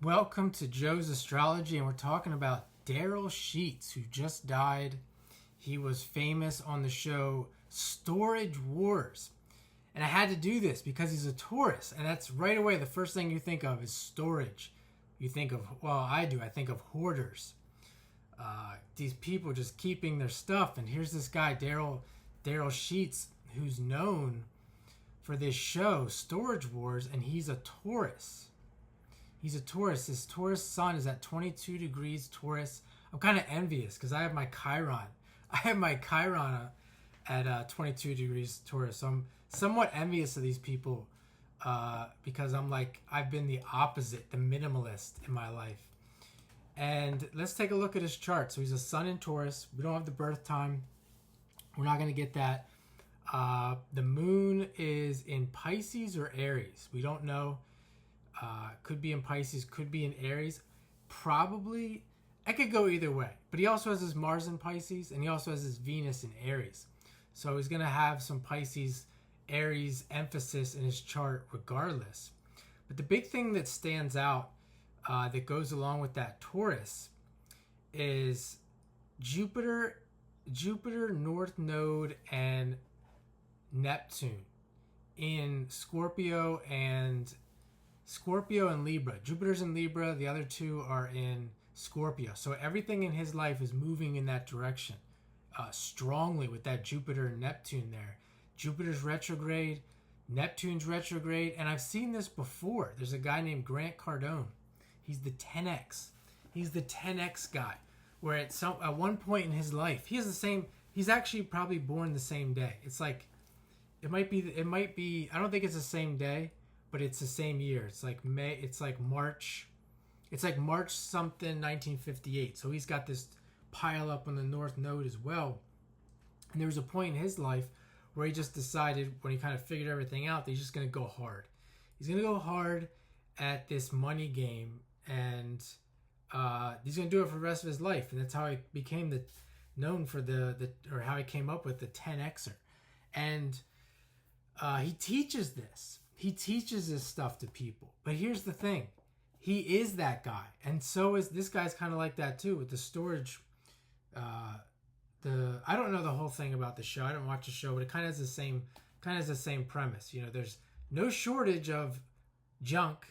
Welcome to Joe's Astrology, and we're talking about Darrel Sheets, who just died. He was famous on the show Storage Wars. And I had to do this because he's a Taurus, and that's right away the first thing you think of is storage. You think of, well, I do, I think of hoarders. These people just keeping their stuff, and here's this guy, Darrel Sheets, who's known for this show, Storage Wars, and he's a Taurus. He's a Taurus. His Taurus Sun is at 22 degrees Taurus. I'm kind of envious because I have my Chiron. At 22 degrees Taurus. So I'm somewhat envious of these people because I've been the opposite, the minimalist in my life. And let's take a look at his chart. So he's a Sun in Taurus. We don't have the birth time. We're not going to get that. The moon is in Pisces or Aries. We don't know. Could be in Pisces, could be in Aries. Probably, I could go either way. But he also has his Mars in Pisces, and he also has his Venus in Aries. So he's going to have some Pisces, Aries emphasis in his chart regardless. But the big thing that stands out that goes along with that Taurus is Jupiter, North Node, and Neptune in Scorpio and Libra. Jupiter's in Libra. The other two are in Scorpio. So everything in his life is moving in that direction strongly with that Jupiter and Neptune there. Jupiter's retrograde, Neptune's retrograde, and I've seen this before. There's a guy named Grant Cardone. He's the 10X. He's the 10X guy, where at one point in his life, he's actually probably born the same day. It's like, it might be, I don't think it's the same day, but it's the same year. It's like March something 1958. So he's got this pile up on the North Node as well. And there was a point in his life where he just decided, when he kind of figured everything out, that he's just going to go hard. He's going to go hard at this money game, and he's going to do it for the rest of his life. And that's how he became known for how he came up with the 10Xer. And he teaches this. He teaches this stuff to people. But here's the thing. He is that guy. And so is this guy's kind of like that too with the storage. I don't know the whole thing about the show. I don't watch the show, but it kind of has the same premise. You know, there's no shortage of junk.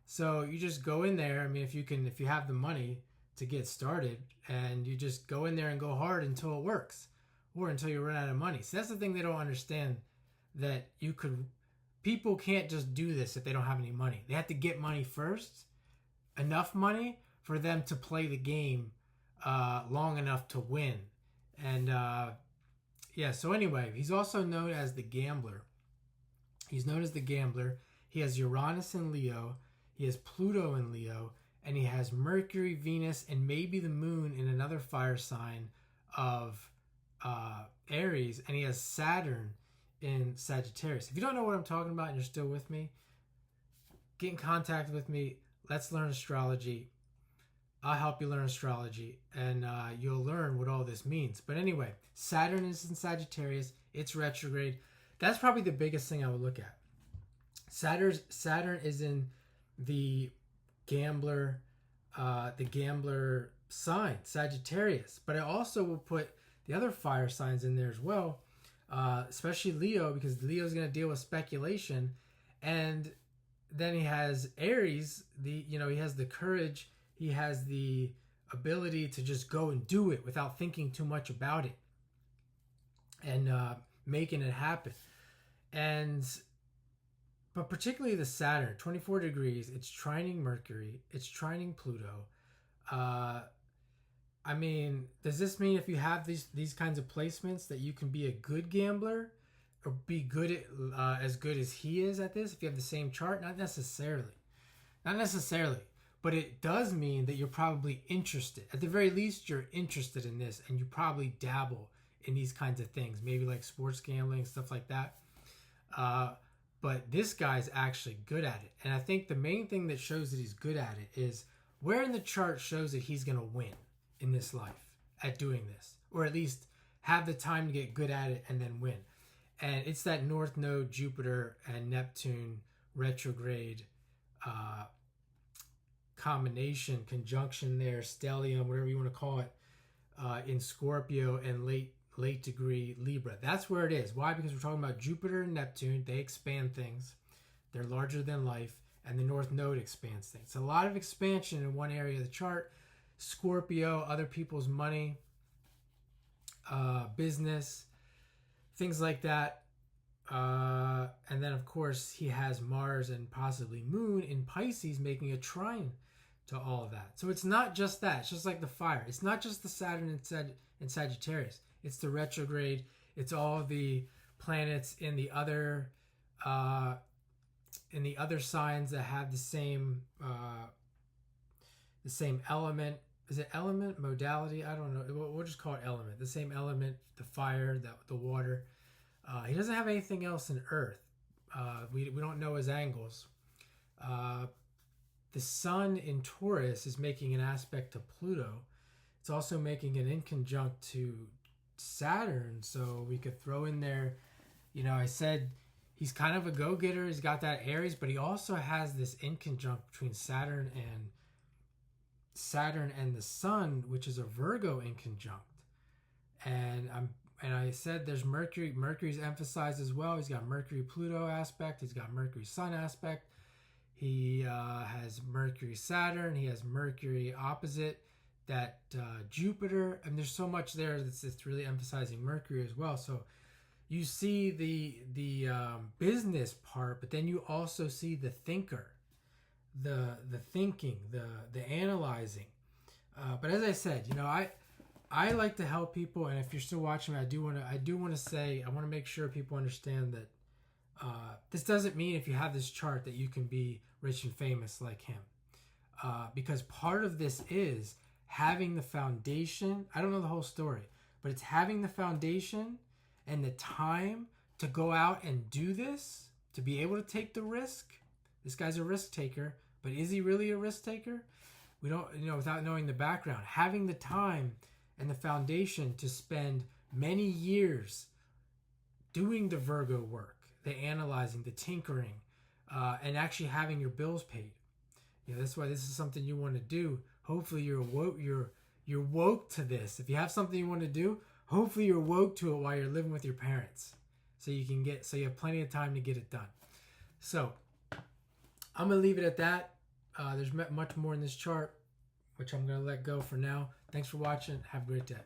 So you just go in there. I mean, if you have the money to get started, and you just go in there and go hard until it works, or until you run out of money. So that's the thing they don't understand, that people can't just do this if they don't have any money. They have to get money first, enough money for them to play the game long enough to win. And so anyway, he's also known as the gambler. He's known as the gambler. He has Uranus in Leo, he has Pluto in Leo, and he has Mercury, Venus, and maybe the moon in another fire sign of Aries, and he has Saturn in Sagittarius. If you don't know what I'm talking about and you're still with me, get in contact with me. Let's learn astrology. I'll help you learn astrology, and you'll learn what all this means. But anyway, Saturn is in Sagittarius. It's retrograde. That's probably the biggest thing I would look at. Saturn is in the gambler sign, Sagittarius. But I also will put the other fire signs in there as well. Especially Leo, because Leo is going to deal with speculation. And then he has Aries, he has the courage, he has the ability to just go and do it without thinking too much about it, and making it happen. But particularly the Saturn, 24 degrees, it's trining Mercury, it's trining Pluto. I mean, does this mean if you have these kinds of placements that you can be a good gambler or be good at as good as he is at this? If you have the same chart, not necessarily, but it does mean that you're probably interested. At the very least, you're interested in this, and you probably dabble in these kinds of things, maybe like sports gambling, stuff like that. But this guy's actually good at it, and I think the main thing that shows that he's good at it is where in the chart shows that he's going to win in this life at doing this, or at least have the time to get good at it and then win. And it's that North Node, Jupiter and Neptune retrograde combination, conjunction there, stellium, whatever you want to call it, in Scorpio and late degree Libra. That's where it is. Why? Because we're talking about Jupiter and Neptune. They expand things. They're larger than life. And the North Node expands things. It's a lot of expansion in one area of the chart. Scorpio, other people's money, business, things like that. And then, of course, he has Mars and possibly Moon in Pisces making a trine to all of that. So it's not just that. It's just like the fire. It's not just the Saturn in Sagittarius. It's the retrograde. It's all the planets in the other signs that have the same element. Is it element, modality? I don't know. We'll just call it element. The same element, the fire, the water. He doesn't have anything else in Earth. We don't know his angles. The Sun in Taurus is making an aspect to Pluto. It's also making an inconjunct to Saturn. So we could throw in there, I said he's kind of a go-getter. He's got that Aries, but he also has this inconjunct between Saturn and the Sun, which is a Virgo inconjunct. And I said there's Mercury. Mercury's emphasized as well. He's got Mercury-Pluto aspect. He's got Mercury-Sun aspect. He has Mercury-Saturn. He has Mercury opposite that Jupiter. And there's so much there that's really emphasizing Mercury as well. So you see the business part, but then you also see the thinker, the thinking, the analyzing. But as I said, I like to help people, and if you're still watching me, I do want to make sure people understand that this doesn't mean if you have this chart that you can be rich and famous like him, because part of this is having the foundation. I don't know the whole story, but it's having the foundation and the time to go out and do this, to be able to take the risk. This guy's a risk taker, but is he really a risk taker? We don't, without knowing the background, having the time and the foundation to spend many years doing the Virgo work, the analyzing, the tinkering, and actually having your bills paid. That's why this is something you want to do. Hopefully you're woke to this. If you have something you want to do, hopefully you're woke to it while you're living with your parents, so you have plenty of time to get it done. So I'm gonna leave it at that. There's much more in this chart, which I'm gonna let go for now. Thanks for watching. Have a great day.